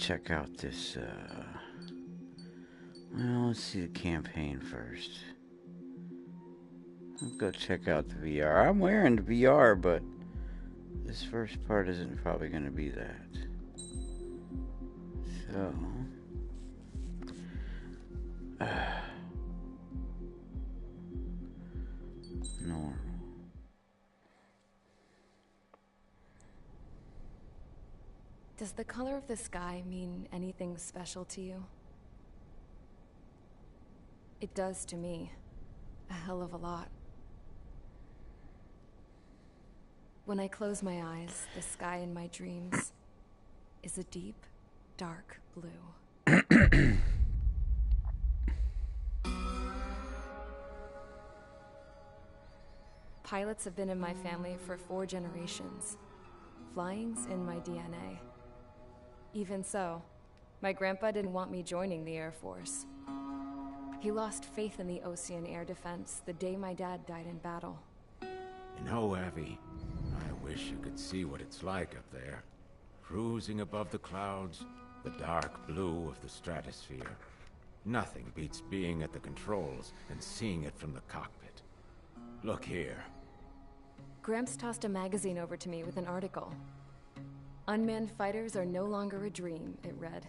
check out this, well, let's see the campaign first. Let's go check out the VR. I'm wearing the VR, but this first part isn't probably going to be that. So... normal. Does the color of the sky mean anything special to you? It does to me. A hell of a lot. When I close my eyes, the sky in my dreams is a deep, dark blue. Pilots have been in my family for 4 generations. Flying's in my DNA. Even so, my grandpa didn't want me joining the Air Force. He lost faith in the Ocean Air Defense the day my dad died in battle. You know, Abby, I wish you could see what it's like up there. Cruising above the clouds, the dark blue of the stratosphere. Nothing beats being at the controls and seeing it from the cockpit. Look here. Gramps tossed a magazine over to me with an article. Unmanned fighters are no longer a dream, it read.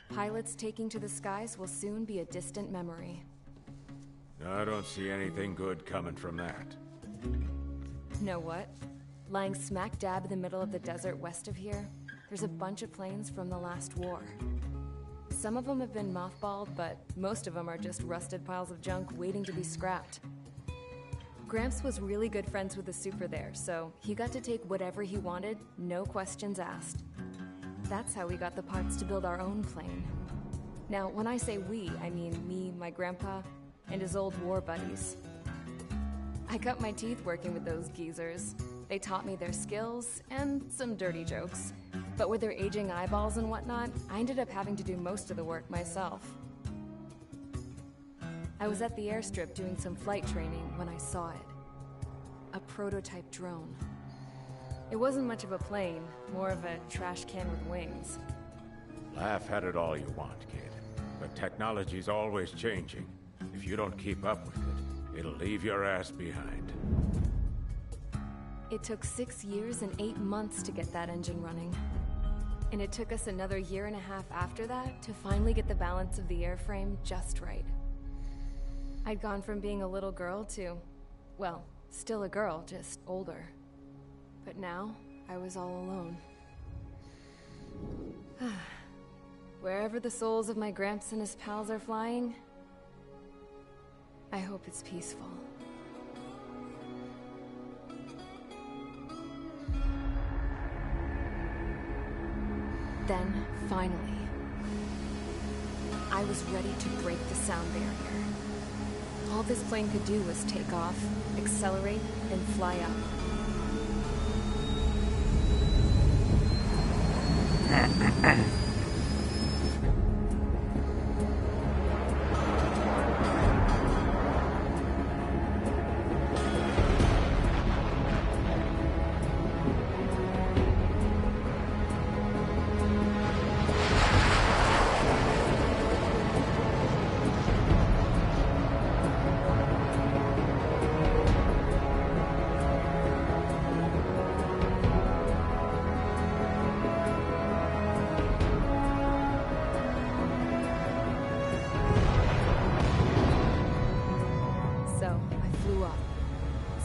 Pilots taking to the skies will soon be a distant memory. I don't see anything good coming from that. Know what? Lying smack dab in the middle of the desert west of here, there's a bunch of planes from the last war. Some of them have been mothballed, but most of them are just rusted piles of junk waiting to be scrapped. Gramps was really good friends with the super there, so he got to take whatever he wanted, no questions asked. That's how we got the parts to build our own plane. Now, when I say we, I mean me, my grandpa, and his old war buddies. I cut my teeth working with those geezers. They taught me their skills, and some dirty jokes. But with their aging eyeballs and whatnot, I ended up having to do most of the work myself. I was at the airstrip doing some flight training when I saw it. A prototype drone. It wasn't much of a plane, more of a trash can with wings. Laugh at it all you want, kid. But technology's always changing. If you don't keep up with it, it'll leave your ass behind. It took 6 years and 8 months to get that engine running. And it took us another 1.5 years after that to finally get the balance of the airframe just right. I'd gone from being a little girl to, well, still a girl, just older. But now, I was all alone. Wherever the souls of my Gramps and his pals are flying, I hope it's peaceful. Then, finally, I was ready to break the sound barrier. All this plane could do was take off, accelerate, and fly up.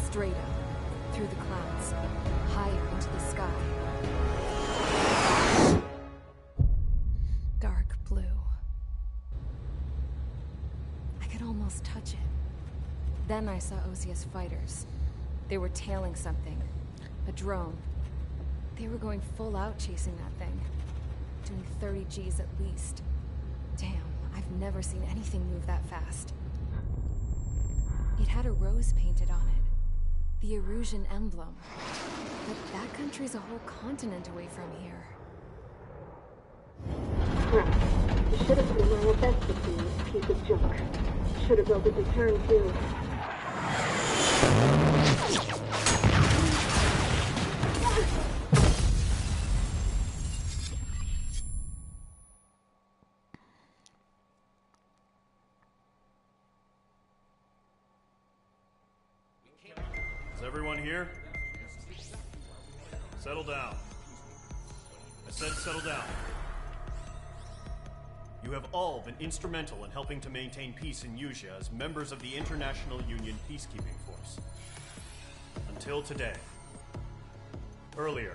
Straight up, through the clouds, higher into the sky. Dark blue. I could almost touch it. Then I saw Ozia's fighters. They were tailing something. A drone. They were going full out chasing that thing. Doing 30 Gs at least. Damn, I've never seen anything move that fast. It had a rose painted on it. The Erusian emblem. But that country's a whole continent away from here. Crap. You should have been wearing a vest to see this piece of junk. Should have built a deterrent too. Is everyone here? Settle down. I said settle down. You have all been instrumental in helping to maintain peace in Yuzha as members of the International Union Peacekeeping Force. Until today. Earlier,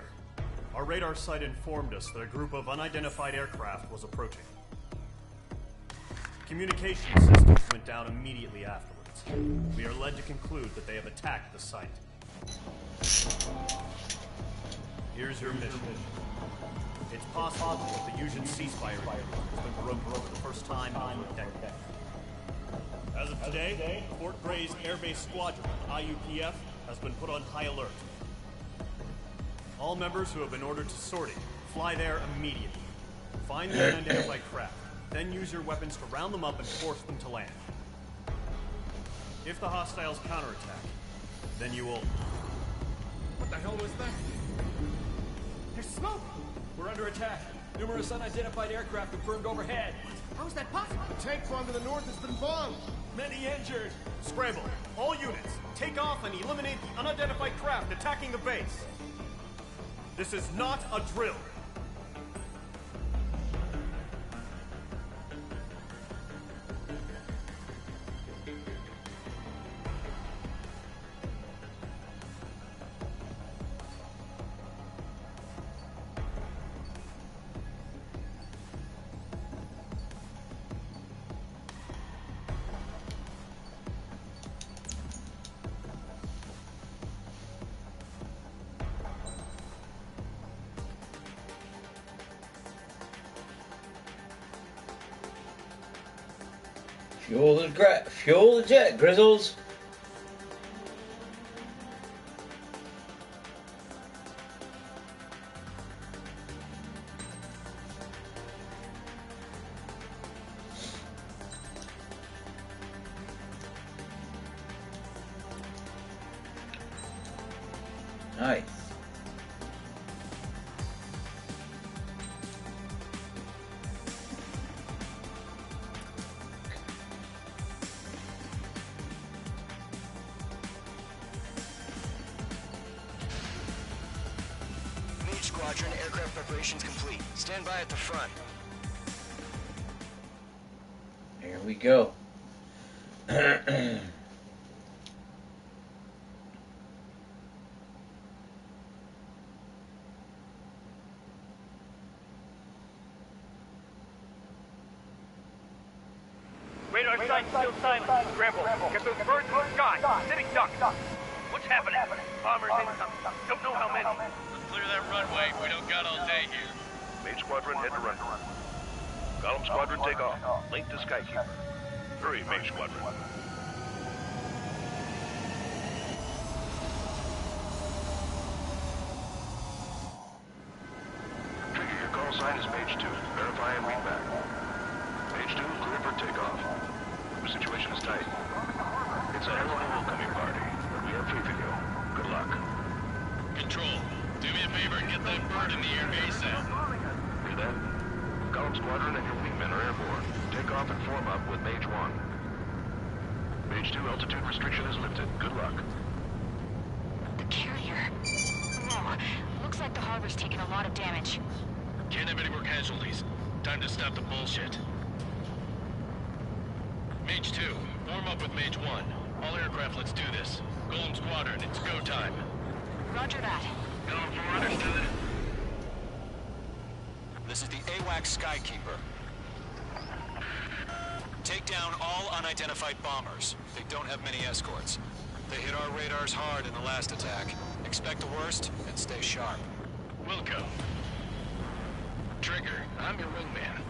our radar site informed us that a group of unidentified aircraft was approaching. Communication systems went down immediately afterwards. We are led to conclude that they have attacked the site. Here's your mission. It's possible that the Yuzhan ceasefire has been broken for the first time in over a decade. As of today, Fort Gray's Air Base Squadron, IUPF, has been put on high alert. All members who have been ordered to sortie, fly there immediately. Find the unidentified craft, then use your weapons to round them up and force them to land. If the hostiles counterattack, then you will... What the hell was that? There's smoke! We're under attack. Numerous unidentified aircraft confirmed overhead. How is that possible? The tank farm to the north has been bombed. Many injured. Scramble. All units, take off and eliminate the unidentified craft attacking the base. This is not a drill. Fuel the jet, Grizzles. Nice. Squadron, aircraft preparations complete. Stand by at the front. Here we go. Radar sight still silent. Scramble. Get those birds in the sky. Sitting ducks. What's happening? Bombers incoming. Don't know how many. Clear that runway. We don't got all day here. Mage Squadron, head to runway. Column Squadron, take off. Link to Skykeeper. Hurry, Mage Squadron. Trigger, your call sign is Mage 2. Verify and read back. Mage 2, clear for takeoff. The situation is tight. It's a hell of a welcoming party, but we have faith in you. Good luck. Control, do me a favor and get that bird in the air ASAP. Hear that? Column Squadron and your wingmen are airborne. Take off and form up with Mage 1. Mage 2, altitude restriction is lifted. Good luck. The carrier. Oh, looks like the harbor's taken a lot of damage. Can't have any more casualties. Time to stop the bullshit. Mage 2, form up with Mage 1. All aircraft, let's do this. Golem Squadron, it's go time. Roger that. Going for understood. This is the AWACS Skykeeper. Take down all unidentified bombers. They don't have many escorts. They hit our radars hard in the last attack. Expect the worst and stay sharp. Wilco. Trigger, I'm your wingman.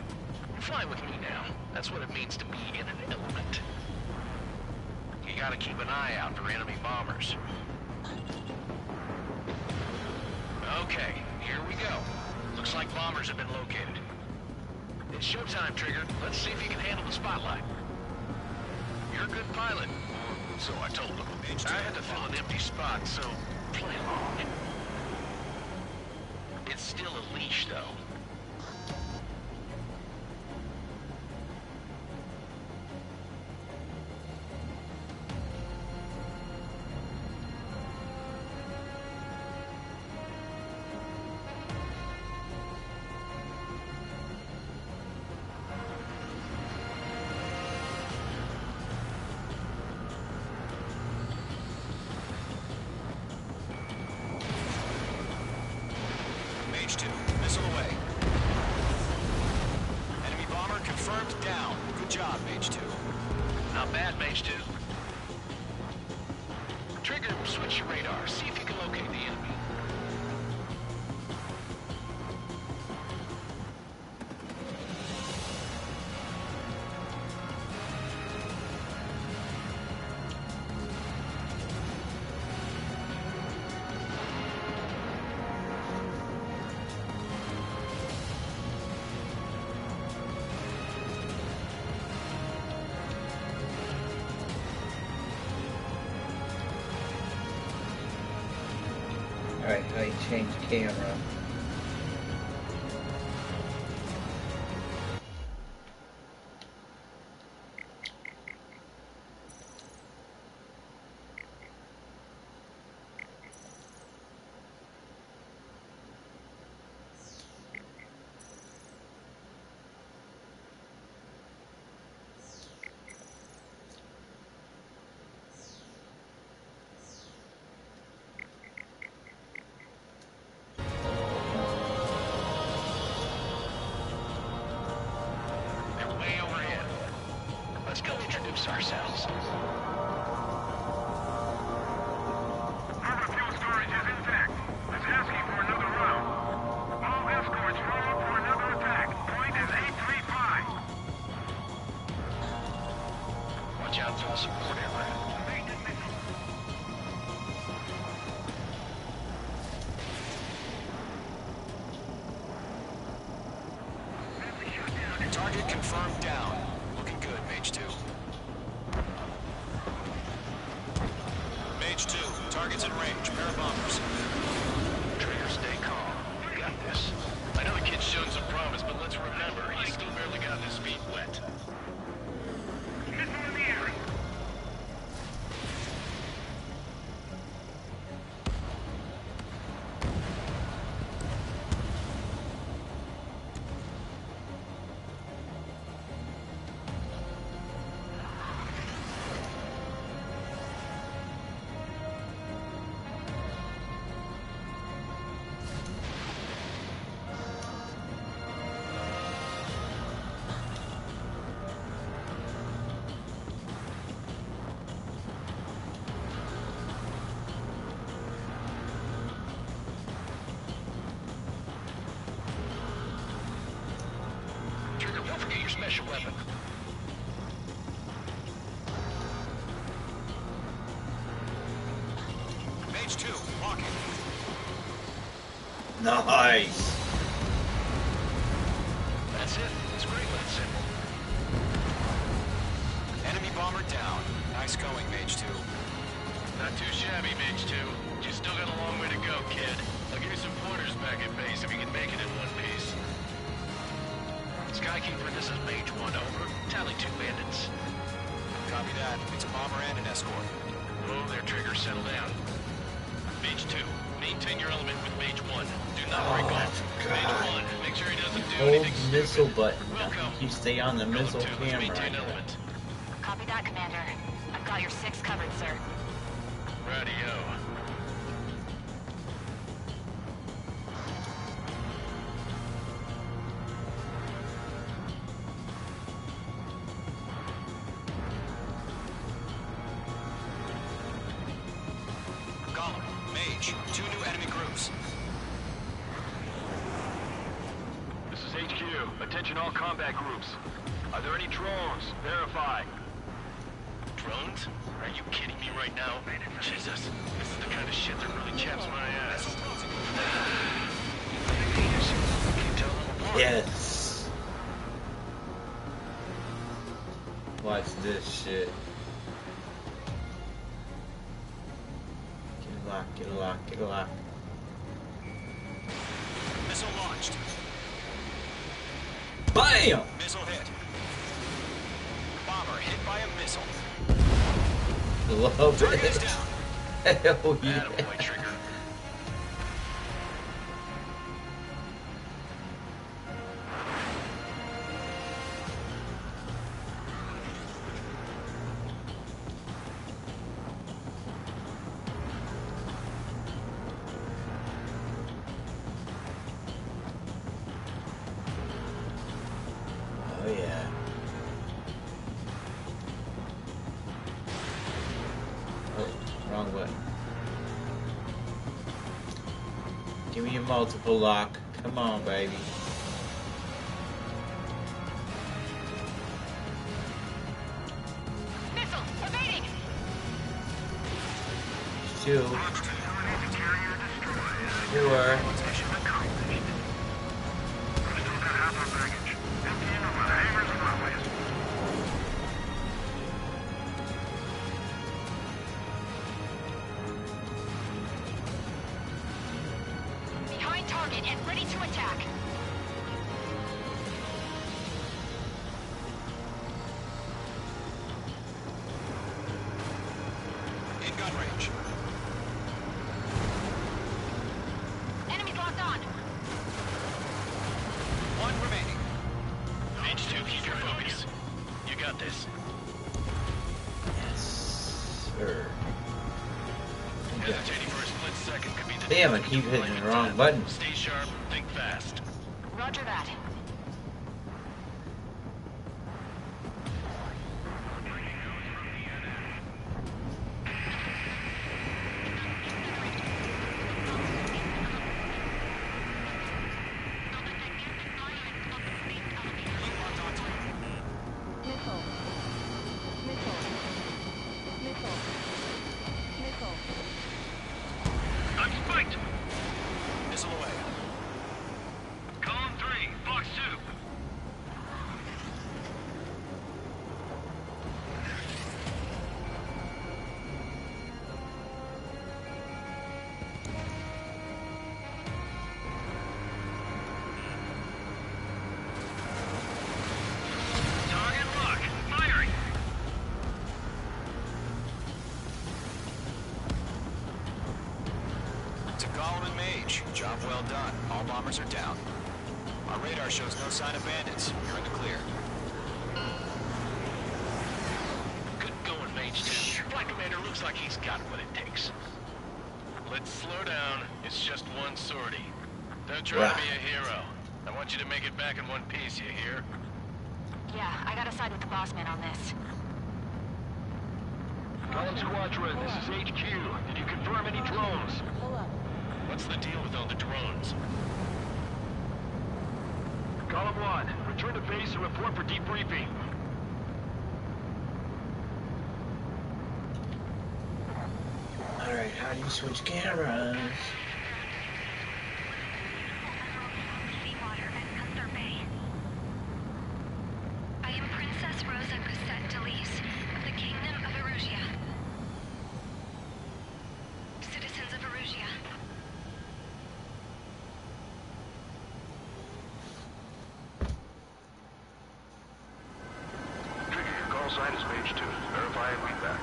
Fly with me now. That's what it means to be in an element. You gotta keep an eye out for enemy bombers. Okay, here we go. Looks like bombers have been located. It's showtime, Trigger. Let's see if you can handle the spotlight. You're a good pilot. So I told them. I had to fill an empty spot, so play along. It's still a leash, though. Mage 2. Trigger, switch your radar. See if you can locate the enemy. Alright, how you change camera? Let's go introduce ourselves. Harbor fuel storage is intact. It's asking for another round. All escorts roll up for another attack. Point is 835. Watch out for the support aircraft. Target confirmed down. Looking good, Mage 2. Mage 2, target's in range. Pair of bombers. Trigger, stay calm. You got this. I know the kid's shown some promise, but let's remember, he's still barely gotten his feet wet. Missile in the air. Trigger, don't forget your special weapon. Mage 2, locking. Nice! That's it. It's great when it's simple. Enemy bomber down. Nice going, Mage 2. Not too shabby, Mage 2. You still got a long way to go, kid. I'll give you some pointers back at base if you can make it in one piece. Skykeeper, this is Mage 1, over. Tally 2 bandits. Copy that. It's a bomber and an escort. Oh, there, Trigger, settle down. Mage 2, maintain your element with Mage 1. Do not break off. Mage 1, make sure he doesn't do Hold anything the missile stupid. button. Welcome. You stay on the missile Let's camera. maintain element. Copy that, Commander. I've got your 6 covered, sir. Radio. Gollum, Mage, 2 new enemy groups. This is HQ. Attention all combat groups. Are there any drones? Verify. Drones? Are you kidding me right now? Jesus, this is the kind of shit that really chaps my ass. Can't tell them apart. Yes! Watch this shit. Get a lock, get a lock, get a lock. Missile launched. BAM! Missile hit. Bomber hit by a missile. Love Target is it. down. Hell yeah. Attaboy, Trigger. Oh yeah. Wrong way. Give me a multiple lock. Come on, baby. Missile! Evading! Two. Sure. Behind target and ready to attack. In gun range. Enemies locked on. One remaining. H2, keep your focus. You got this. Yes, sir. Hesitating for a split second could be the Damn, I keep hitting the wrong button. Stay sharp, think fast. Roger that. Missile. Missile. Missile. Missile. I'm spiked! Missile away. Column 3, Fox 2. Target lock, firing! To Gollum and Mage. Job well done. All bombers are down. Our radar shows no sign of bandits. You're in the clear. Good going, Mage 2. Flight Commander looks like he's got what it takes. Let's slow down. It's just one sortie. Don't try to be a hero. I want you to make it back in one piece, you hear? Yeah, I gotta side with the boss man on this. Column Squadron, this is HQ. Did you confirm any drones? Pull up. What's the deal with all the drones? Column 1, return to base and report for debriefing. Alright, how do you switch cameras? I am Princess Rosa Gusset Delis of the Kingdom of Erusia. Citizens of Erusia. Trigger, your call sign is Page 2. Verify and read back.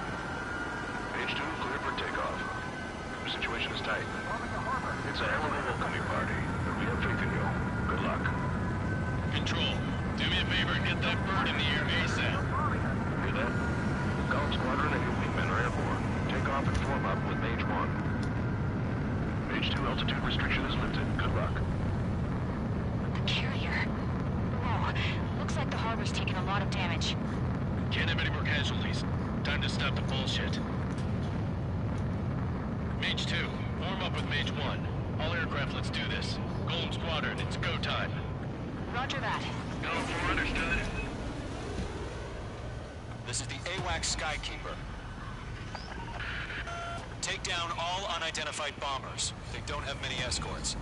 Page 2, clear for takeoff. The situation is tight. It's a hell of a welcoming party, but we have faith in you. Good luck. Control, do me a favor and get that bird in the air ASAP. Hear that? Column Squadron and your wingmen are airborne. Take off and form up with Mage 1. Mage 2, altitude restriction is lifted. Good luck. The carrier. Whoa, looks like the harbor's taken a lot of damage. Can't have any more casualties. Time to stop the bullshit. Mage 2, form up with Mage 1. All aircraft, let's do this. Golem Squadron, it's go time. Roger that. Go for understood. This is the AWACS Skykeeper. Take down all unidentified bombers. They don't have many escorts.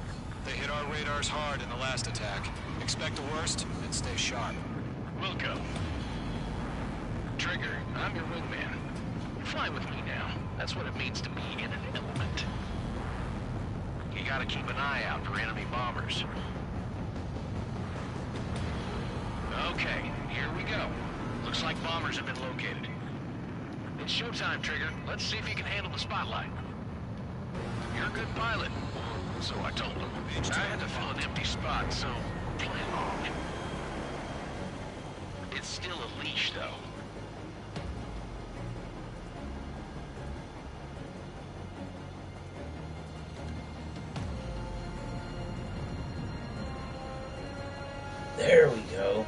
They hit our radars hard in the last attack. Expect the worst and stay sharp. Wilco. Trigger, I'm your wingman. Fly with me now. That's what it means to be in an element. You gotta keep an eye out for enemy bombers. Okay, here we go. Looks like bombers have been located. It's showtime, Trigger. Let's see if you can handle the spotlight. You're a good pilot. So I told him. I had to fill an empty spot, so play along. It's still a leash, though. There we go.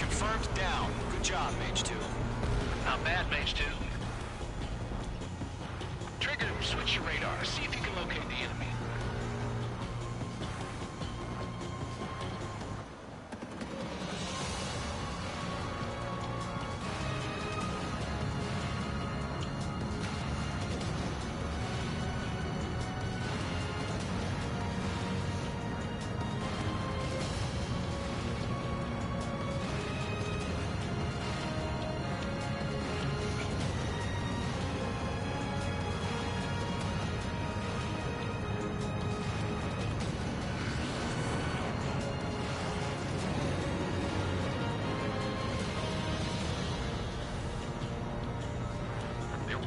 Confirmed down. Good job, Mage 2. Not bad, Mage 2. Trigger, switch your radar. See if you can locate the enemy.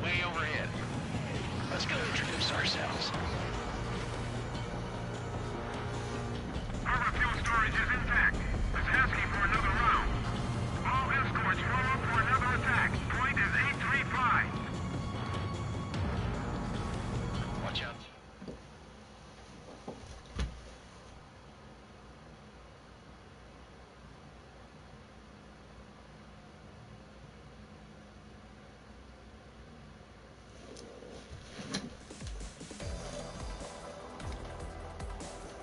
Way overhead. Let's go introduce ourselves. Harbor fuel storage is intact. It's asking for another round. All escorts roll up for another attack. Point is 835. Watch out.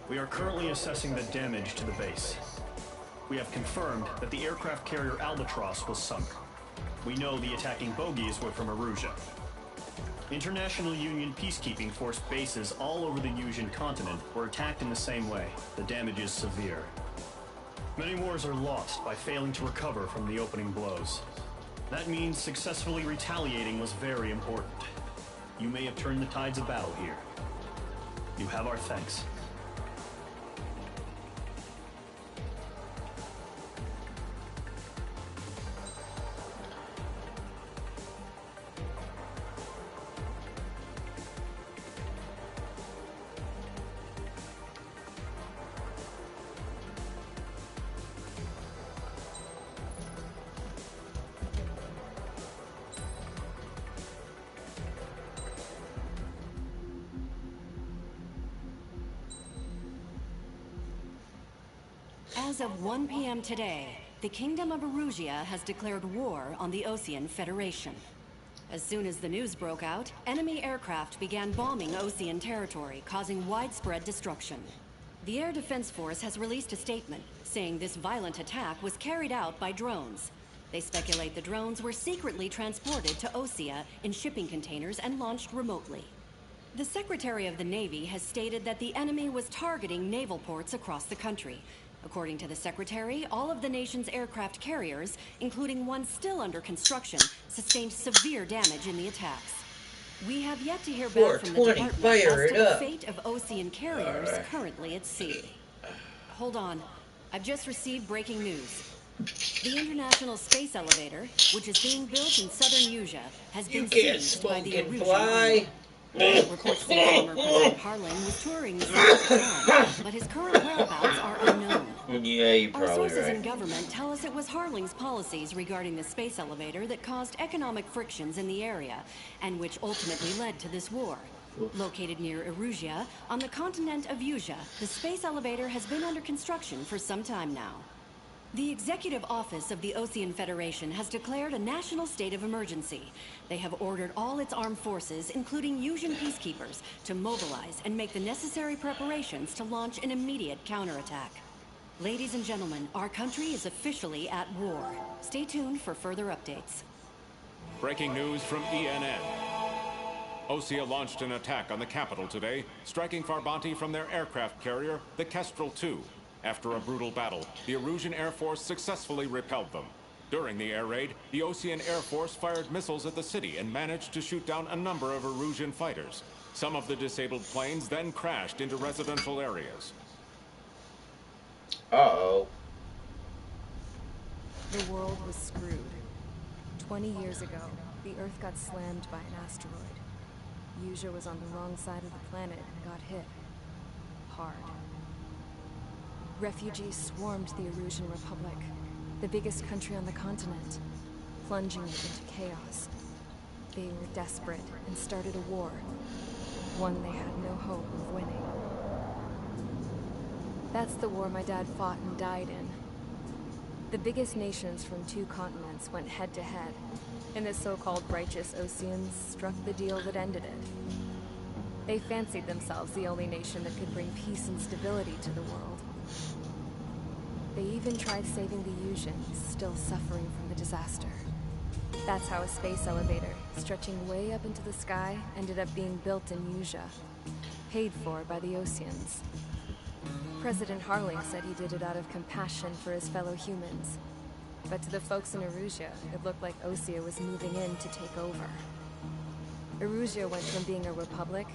We are currently assessing the damage to the base. We have confirmed that the aircraft carrier Albatross was sunk. We know the attacking bogies were from Erusia. International Union peacekeeping force bases all over the Yusian continent were attacked in the same way. The damage is severe. Many wars are lost by failing to recover from the opening blows. That means successfully retaliating was very important. You may have turned the tides of battle here. You have our thanks. As of 1 p.m. today, the Kingdom of Erusia has declared war on the Osean Federation. As soon as the news broke out, enemy aircraft began bombing Osean territory, causing widespread destruction. The Air Defense Force has released a statement saying this violent attack was carried out by drones. They speculate the drones were secretly transported to Osea in shipping containers and launched remotely. The Secretary of the Navy has stated that the enemy was targeting naval ports across the country. According to the Secretary, all of the nation's aircraft carriers, including one still under construction, sustained severe damage in the attacks. We have yet to hear back from the department as to the fate of Osean carriers currently at sea. Hold on. I've just received breaking news. The International Space Elevator, which is being built in southern Usia, has been seized by the Erusian. Reports say former President Harling was touring the city at the time, but his current whereabouts are unknown. Yeah, you're probably Our sources right. in government tell us it was Harling's policies regarding the space elevator that caused economic frictions in the area, and which ultimately led to this war. Located near Erusia, on the continent of Usia, the space elevator has been under construction for some time now. The Executive Office of the Osean Federation has declared a national state of emergency. They have ordered all its armed forces, including Yusian peacekeepers, to mobilize and make the necessary preparations to launch an immediate counterattack. Ladies and gentlemen, our country is officially at war. Stay tuned for further updates. Breaking news from ENN. Osea launched an attack on the capital today, striking Farbanti from their aircraft carrier, the Kestrel II. After a brutal battle, the Erusian Air Force successfully repelled them. During the air raid, the Osean Air Force fired missiles at the city and managed to shoot down a number of Erusian fighters. Some of the disabled planes then crashed into residential areas. Uh-oh. The world was screwed. 20 years ago, the Earth got slammed by an asteroid. Usia was on the wrong side of the planet and got hit. Hard. Refugees swarmed the Erusian Republic, the biggest country on the continent, plunging it into chaos. They were desperate and started a war, one they had no hope of winning. That's the war my dad fought and died in. The biggest nations from 2 continents went head-to-head, and the so-called righteous Oseans struck the deal that ended it. They fancied themselves the only nation that could bring peace and stability to the world. They even tried saving the Usians, still suffering from the disaster. That's how a space elevator, stretching way up into the sky, ended up being built in Usia, paid for by the Oseans. President Harling said he did it out of compassion for his fellow humans. But to the folks in Erusea, it looked like Osea was moving in to take over. Erusea went from being a republic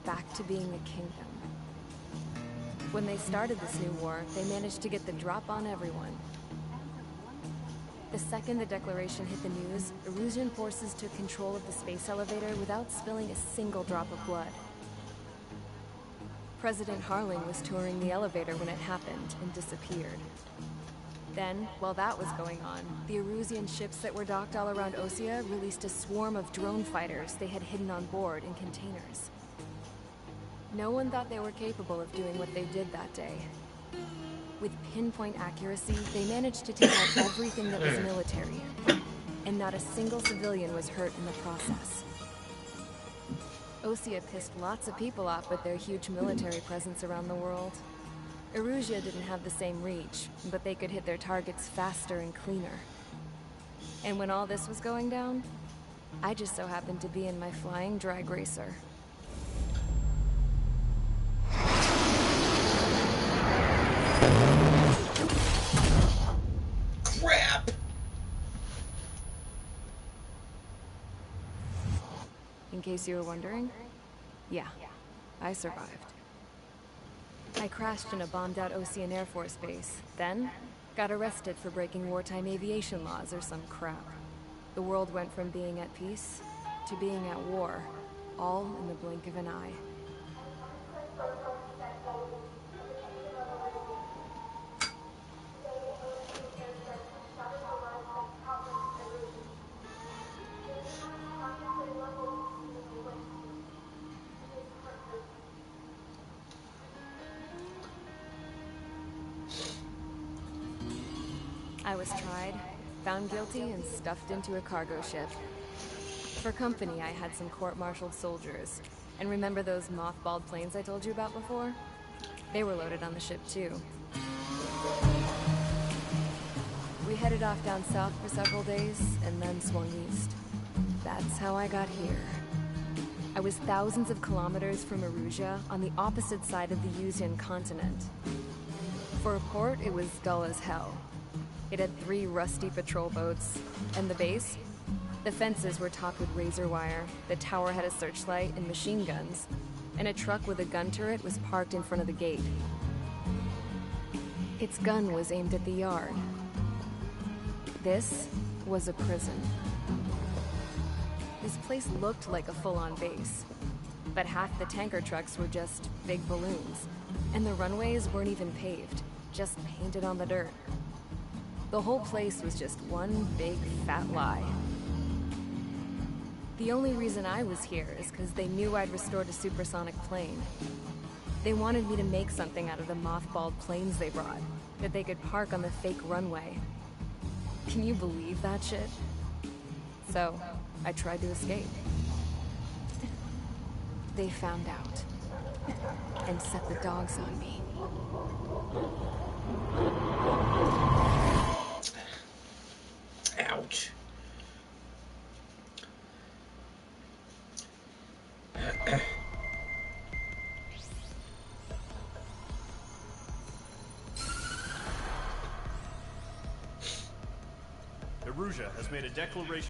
back to being a kingdom. When they started this new war, they managed to get the drop on everyone. The second the declaration hit the news, Erusian forces took control of the space elevator without spilling a single drop of blood. President Harling was touring the elevator when it happened and disappeared. Then, while that was going on, the Erusian ships that were docked all around Osea released a swarm of drone fighters they had hidden on board in containers. No one thought they were capable of doing what they did that day. With pinpoint accuracy, they managed to take out everything that was military, and not a single civilian was hurt in the process. Osea pissed lots of people off with their huge military presence around the world. Erusea didn't have the same reach, but they could hit their targets faster and cleaner. And when all this was going down, I just so happened to be in my flying drag racer. Crap! In case you were wondering, yeah, I survived. I crashed in a bombed-out Osean Air Force base, then got arrested for breaking wartime aviation laws or some crap. The world went from being at peace to being at war, all in the blink of an eye. I was tried, found guilty, and stuffed into a cargo ship. For company, I had some court-martialed soldiers. And remember those mothballed planes I told you about before? They were loaded on the ship, too. We headed off down south for several days, and then swung east. That's how I got here. I was thousands of kilometers from Erusea, on the opposite side of the Usian continent. For a port, it was dull as hell. It had 3 rusty patrol boats, and the base? The fences were topped with razor wire, the tower had a searchlight and machine guns, and a truck with a gun turret was parked in front of the gate. Its gun was aimed at the yard. This was a prison. This place looked like a full-on base, but half the tanker trucks were just big balloons, and the runways weren't even paved, just painted on the dirt. The whole place was just one big fat lie. The only reason I was here is because they knew I'd restored a supersonic plane. They wanted me to make something out of the mothballed planes they brought, that they could park on the fake runway. Can you believe that shit? So, I tried to escape. They found out, and set the dogs on me. Ouch. Erusea has made a declaration